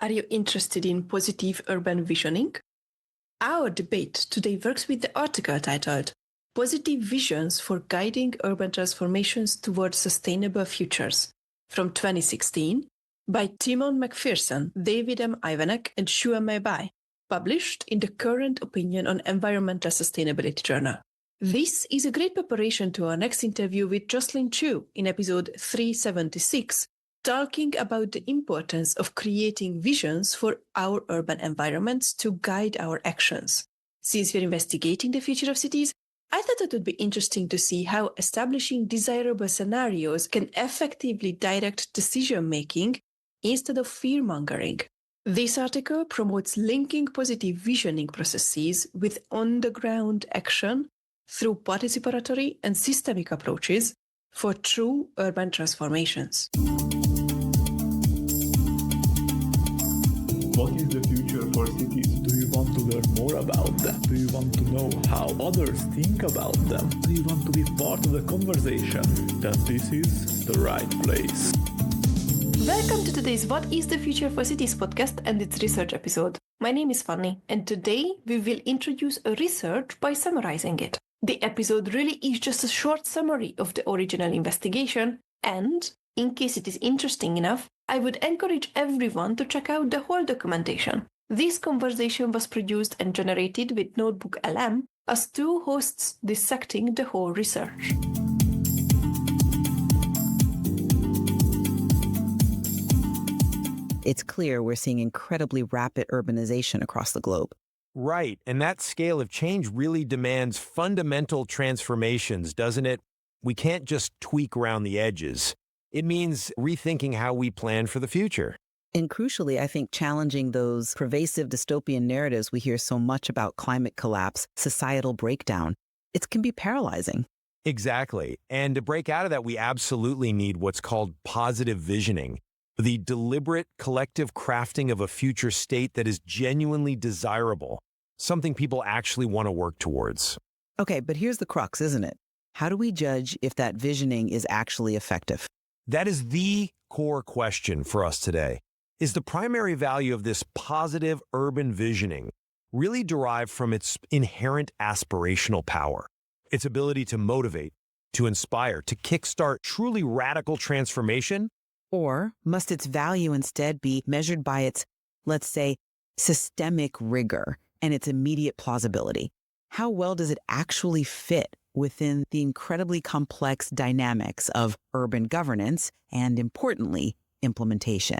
Are you interested in positive urban visioning? Our debate today works with the article titled Positive Visions for Guiding Urban Transformations Towards Sustainable Futures from 2016 by Timon McPhearson, David M Iwaniec, and Xuemei Bai, published in the Current Opinion on Environmental Sustainability journal. This is a great preparation to our next interview with Jocelyn Chu in episode 376, talking about the importance of creating visions for our urban environments to guide our actions. Since we're investigating the future of cities, I thought it would be interesting to see how establishing desirable scenarios can effectively direct decision-making instead of fear-mongering. This article promotes linking positive visioning processes with on-the-ground action through participatory and systemic approaches for true urban transformations. What is the future for cities? Do you want to learn more about them? Do you want to know how others think about them? Do you want to be part of the conversation? Then this is the right place. Welcome to today's What is the Future for Cities podcast and its research episode. My name is Fanny, and today we will introduce a research by summarizing it. The episode really is just a short summary of the original investigation, and in case it is interesting enough, I would encourage everyone to check out the whole documentation. This conversation was produced and generated with Notebook LM as two hosts dissecting the whole research. It's clear we're seeing incredibly rapid urbanization across the globe. Right, and that scale of change really demands fundamental transformations, doesn't it? We can't just tweak around the edges. It means rethinking how we plan for the future. And crucially, I think challenging those pervasive dystopian narratives we hear so much about climate collapse, societal breakdown, it can be paralyzing. Exactly. And to break out of that, we absolutely need what's called positive visioning, the deliberate collective crafting of a future state that is genuinely desirable, something people actually want to work towards. Okay, but here's the crux, isn't it? How do we judge if that visioning is actually effective? That is the core question for us today. Is the primary value of this positive urban visioning really derived from its inherent aspirational power, its ability to motivate, to inspire, to kickstart truly radical transformation? Or must its value instead be measured by its, let's say, systemic rigor and its immediate plausibility? How well does it actually fit within the incredibly complex dynamics of urban governance and, importantly, implementation?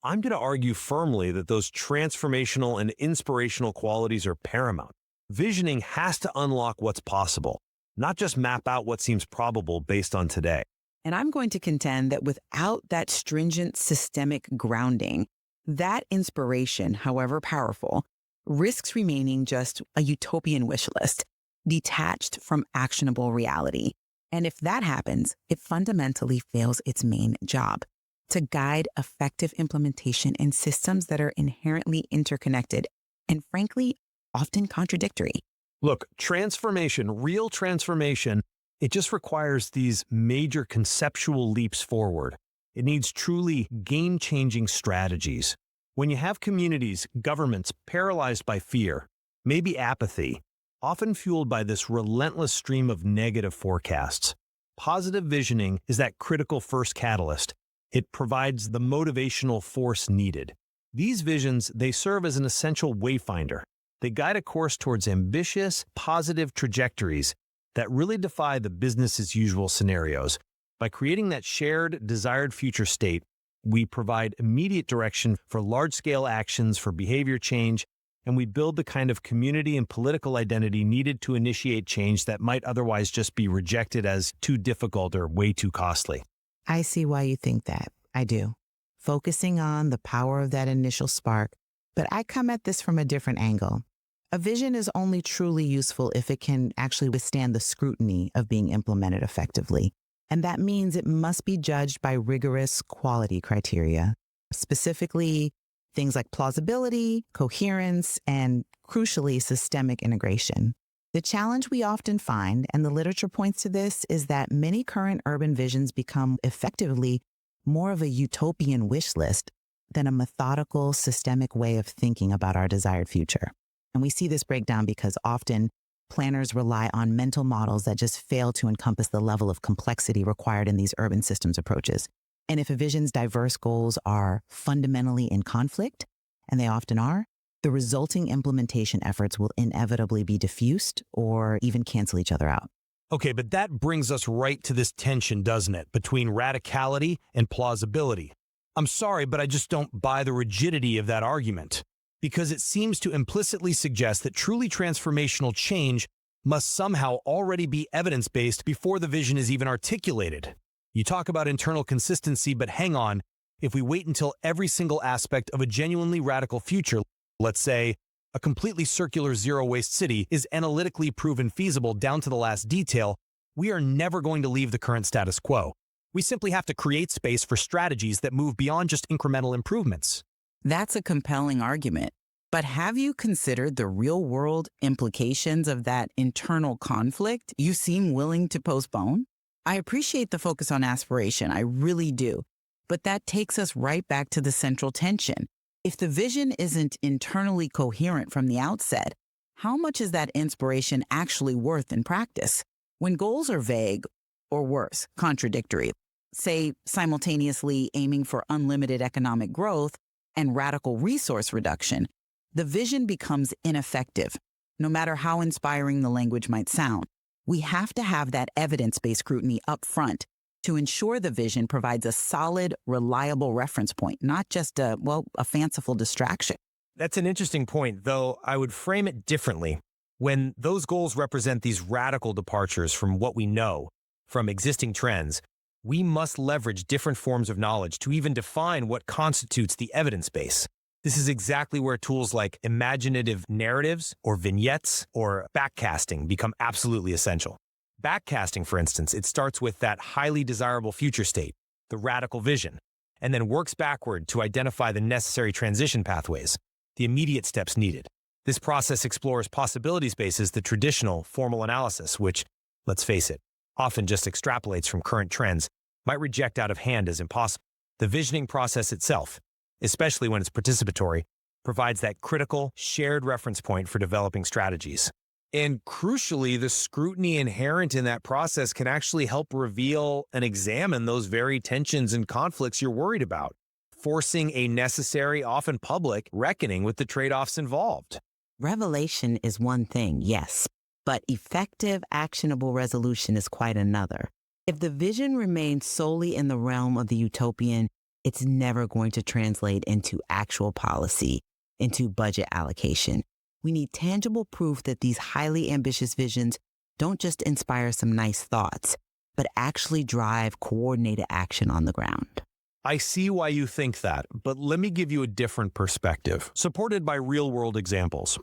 I'm going to argue firmly that those transformational and inspirational qualities are paramount. Visioning has to unlock what's possible, not just map out what seems probable based on today. And I'm going to contend that without that stringent systemic grounding, that inspiration, however powerful, risks remaining just a utopian wish list, detached from actionable reality. And if that happens, it fundamentally fails its main job: to guide effective implementation in systems that are inherently interconnected and, frankly, often contradictory. Look, transformation, real transformation, it just requires these major conceptual leaps forward. It needs truly game-changing strategies. When you have communities, governments paralyzed by fear, maybe apathy, often fueled by this relentless stream of negative forecasts, positive visioning is that critical first catalyst. It provides the motivational force needed. These visions, they serve as an essential wayfinder. They guide a course towards ambitious, positive trajectories that really defy the business-as-usual scenarios. By creating that shared, desired future state, we provide immediate direction for large-scale actions for behavior change, and we build the kind of community and political identity needed to initiate change that might otherwise just be rejected as too difficult or way too costly. I see why you think that. I do. Focusing on the power of that initial spark. But I come at this from a different angle. A vision is only truly useful if it can actually withstand the scrutiny of being implemented effectively. And that means it must be judged by rigorous quality criteria, specifically things like plausibility, coherence, and crucially, systemic integration. The challenge we often find, and the literature points to this, is that many current urban visions become effectively more of a utopian wish list than a methodical, systemic way of thinking about our desired future. And we see this breakdown because often planners rely on mental models that just fail to encompass the level of complexity required in these urban systems approaches. And if a vision's diverse goals are fundamentally in conflict, and they often are, the resulting implementation efforts will inevitably be diffused or even cancel each other out. Okay, but that brings us right to this tension, doesn't it, between radicality and plausibility. I'm sorry, but I just don't buy the rigidity of that argument, because it seems to implicitly suggest that truly transformational change must somehow already be evidence-based before the vision is even articulated. You talk about internal consistency, but hang on, if we wait until every single aspect of a genuinely radical future, let's say, a completely circular zero-waste city is analytically proven feasible down to the last detail, we are never going to leave the current status quo. We simply have to create space for strategies that move beyond just incremental improvements. That's a compelling argument. But have you considered the real-world implications of that internal conflict you seem willing to postpone? I appreciate the focus on aspiration, I really do. But that takes us right back to the central tension. If the vision isn't internally coherent from the outset, how much is that inspiration actually worth in practice? When goals are vague, or worse, contradictory, say simultaneously aiming for unlimited economic growth and radical resource reduction, the vision becomes ineffective, no matter how inspiring the language might sound. We have to have that evidence-based scrutiny up front to ensure the vision provides a solid, reliable reference point, not just a fanciful distraction. That's an interesting point, though I would frame it differently. When those goals represent these radical departures from what we know, from existing trends, we must leverage different forms of knowledge to even define what constitutes the evidence base. This is exactly where tools like imaginative narratives or vignettes or backcasting become absolutely essential. Backcasting, for instance, it starts with that highly desirable future state, the radical vision, and then works backward to identify the necessary transition pathways, the immediate steps needed. This process explores possibility spaces the traditional formal analysis, which, let's face it, often just extrapolates from current trends, might reject out of hand as impossible. The visioning process itself, especially when it's participatory, provides that critical, shared reference point for developing strategies. And crucially, the scrutiny inherent in that process can actually help reveal and examine those very tensions and conflicts you're worried about, forcing a necessary, often public, reckoning with the trade-offs involved. Revelation is one thing, yes, but effective, actionable resolution is quite another. If the vision remains solely in the realm of the utopian, it's never going to translate into actual policy, into budget allocation. We need tangible proof that these highly ambitious visions don't just inspire some nice thoughts, but actually drive coordinated action on the ground. I see why you think that, but let me give you a different perspective, supported by real-world examples.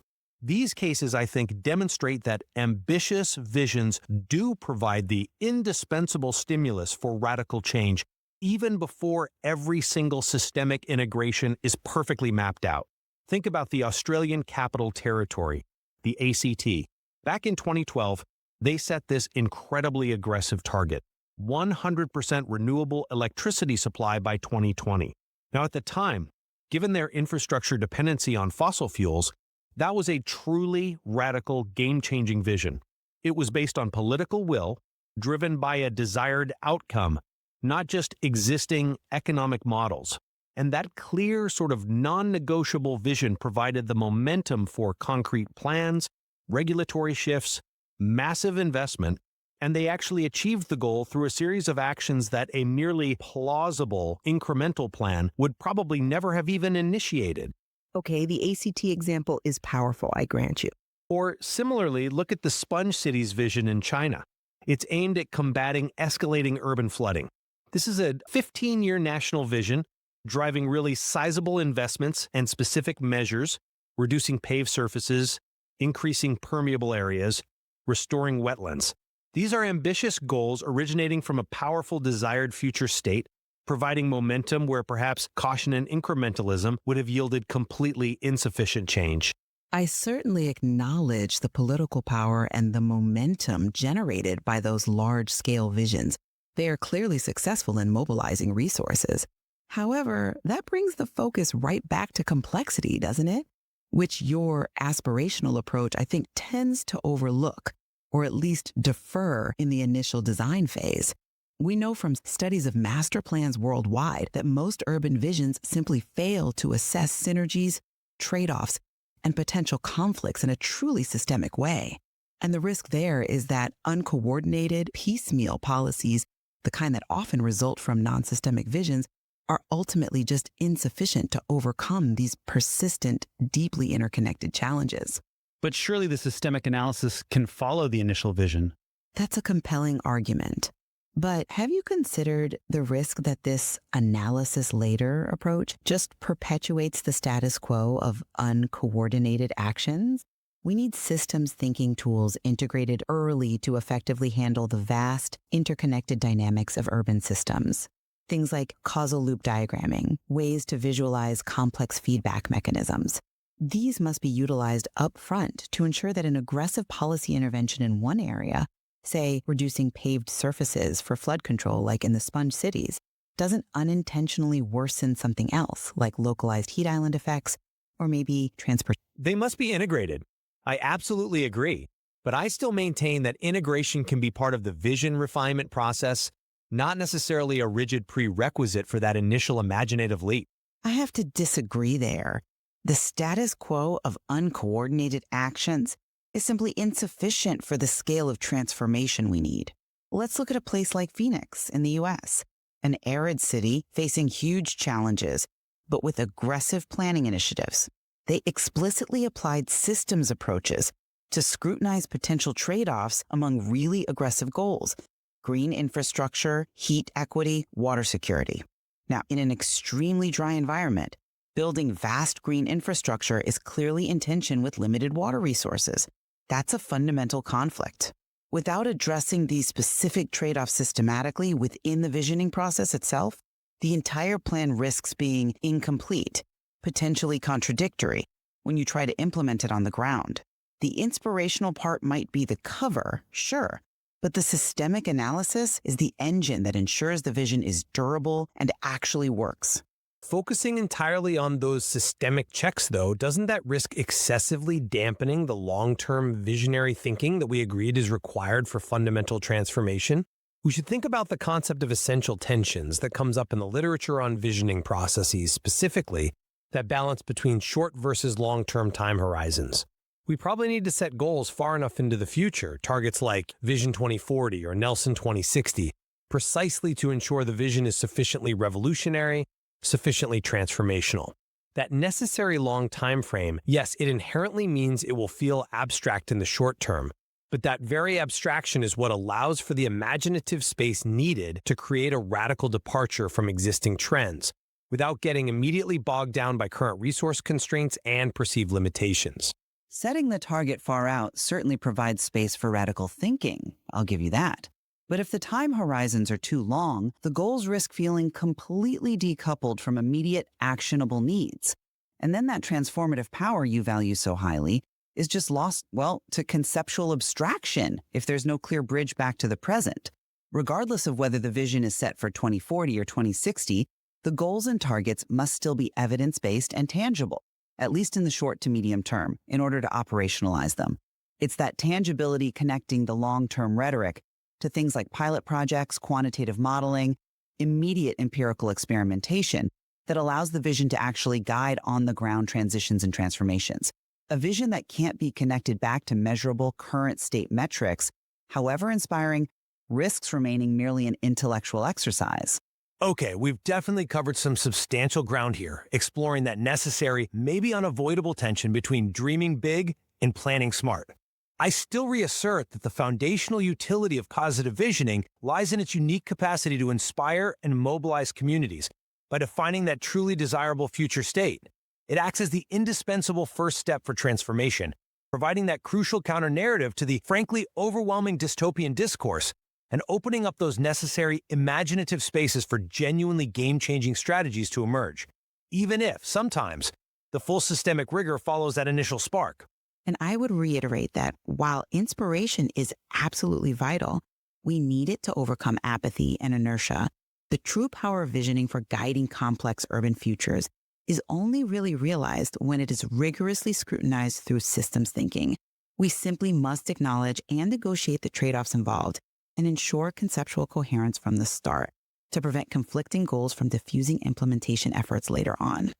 These cases, I think, demonstrate that ambitious visions do provide the indispensable stimulus for radical change, even before every single systemic integration is perfectly mapped out. Think about the Australian Capital Territory, the ACT. Back in 2012, they set this incredibly aggressive target, 100% renewable electricity supply by 2020. Now, at the time, given their infrastructure dependency on fossil fuels, that was a truly radical, game-changing vision. It was based on political will, driven by a desired outcome, not just existing economic models. And that clear, sort of non-negotiable vision provided the momentum for concrete plans, regulatory shifts, massive investment, and they actually achieved the goal through a series of actions that a merely plausible, incremental plan would probably never have even initiated. Okay, the ACT example is powerful, I grant you. Or similarly, look at the Sponge Cities vision in China. It's aimed at combating escalating urban flooding. This is a 15-year national vision, driving really sizable investments and specific measures, reducing paved surfaces, increasing permeable areas, restoring wetlands. These are ambitious goals originating from a powerful desired future state, providing momentum where perhaps caution and incrementalism would have yielded completely insufficient change. I certainly acknowledge the political power and the momentum generated by those large-scale visions. They are clearly successful in mobilizing resources. However, that brings the focus right back to complexity, doesn't it? Which your aspirational approach, I think, tends to overlook, or at least defer in the initial design phase. We know from studies of master plans worldwide that most urban visions simply fail to assess synergies, trade-offs, and potential conflicts in a truly systemic way. And the risk there is that uncoordinated, piecemeal policies, the kind that often result from non-systemic visions, are ultimately just insufficient to overcome these persistent, deeply interconnected challenges. But surely the systemic analysis can follow the initial vision. That's a compelling argument. But have you considered the risk that this analysis later approach just perpetuates the status quo of uncoordinated actions? We need systems thinking tools integrated early to effectively handle the vast, interconnected dynamics of urban systems. Things like causal loop diagramming, ways to visualize complex feedback mechanisms. These must be utilized up front to ensure that an aggressive policy intervention in one area, say reducing paved surfaces for flood control like in the sponge cities, doesn't unintentionally worsen something else like localized heat island effects or maybe transport. They must be integrated. I absolutely agree. But I still maintain that integration can be part of the vision refinement process, not necessarily a rigid prerequisite for that initial imaginative leap. I have to disagree there. The status quo of uncoordinated actions is simply insufficient for the scale of transformation we need. Let's look at a place like Phoenix in the US, an arid city facing huge challenges, but with aggressive planning initiatives. They explicitly applied systems approaches to scrutinize potential trade-offs among really aggressive goals: green infrastructure, heat equity, water security. Now, in an extremely dry environment, building vast green infrastructure is clearly in tension with limited water resources. That's a fundamental conflict. Without addressing these specific trade-offs systematically within the visioning process itself, the entire plan risks being incomplete, potentially contradictory, when you try to implement it on the ground. The inspirational part might be the cover, sure, but the systemic analysis is the engine that ensures the vision is durable and actually works. Focusing entirely on those systemic checks, though, doesn't that risk excessively dampening the long-term visionary thinking that we agreed is required for fundamental transformation? We should think about the concept of essential tensions that comes up in the literature on visioning processes, specifically that balance between short versus long-term time horizons. We probably need to set goals far enough into the future, targets like Vision 2040 or Nelson 2060, precisely to ensure the vision is sufficiently revolutionary, sufficiently transformational. That necessary long time frame, yes, it inherently means it will feel abstract in the short term, but that very abstraction is what allows for the imaginative space needed to create a radical departure from existing trends, without getting immediately bogged down by current resource constraints and perceived limitations. Setting the target far out certainly provides space for radical thinking, I'll give you that. But if the time horizons are too long, the goals risk feeling completely decoupled from immediate actionable needs. And then that transformative power you value so highly is just lost, well, to conceptual abstraction if there's no clear bridge back to the present. Regardless of whether the vision is set for 2040 or 2060, the goals and targets must still be evidence-based and tangible, at least in the short to medium term, in order to operationalize them. It's that tangibility connecting the long-term rhetoric to things like pilot projects, quantitative modeling, immediate empirical experimentation that allows the vision to actually guide on-the-ground transitions and transformations. A vision that can't be connected back to measurable current state metrics, however inspiring, risks remaining merely an intellectual exercise. Okay, we've definitely covered some substantial ground here, exploring that necessary, maybe unavoidable tension between dreaming big and planning smart. I still reassert that the foundational utility of causative visioning lies in its unique capacity to inspire and mobilize communities by defining that truly desirable future state. It acts as the indispensable first step for transformation, providing that crucial counter-narrative to the frankly overwhelming dystopian discourse and opening up those necessary imaginative spaces for genuinely game-changing strategies to emerge, even if, sometimes, the full systemic rigor follows that initial spark. And I would reiterate that while inspiration is absolutely vital, we need it to overcome apathy and inertia, The true power of visioning for guiding complex urban futures is only really realized when it is rigorously scrutinized through systems thinking. We simply must acknowledge and negotiate the trade-offs involved and ensure conceptual coherence from the start to prevent conflicting goals from diffusing implementation efforts later on.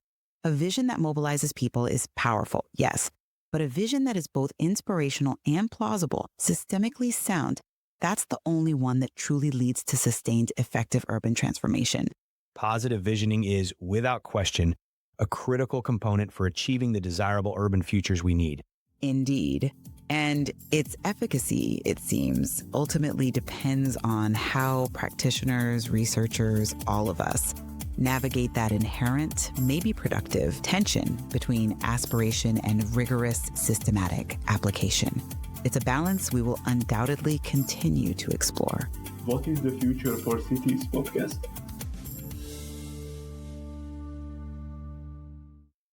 A vision that mobilizes people is powerful, yes, but a vision that is both inspirational and plausible, systemically sound, that's the only one that truly leads to sustained, effective urban transformation. Positive visioning is, without question, a critical component for achieving the desirable urban futures we need. Indeed. And its efficacy, it seems, ultimately depends on how practitioners, researchers, all of us navigate that inherent, maybe productive, tension between aspiration and rigorous systematic application. It's a balance we will undoubtedly continue to explore. What is the Future for Cities podcast?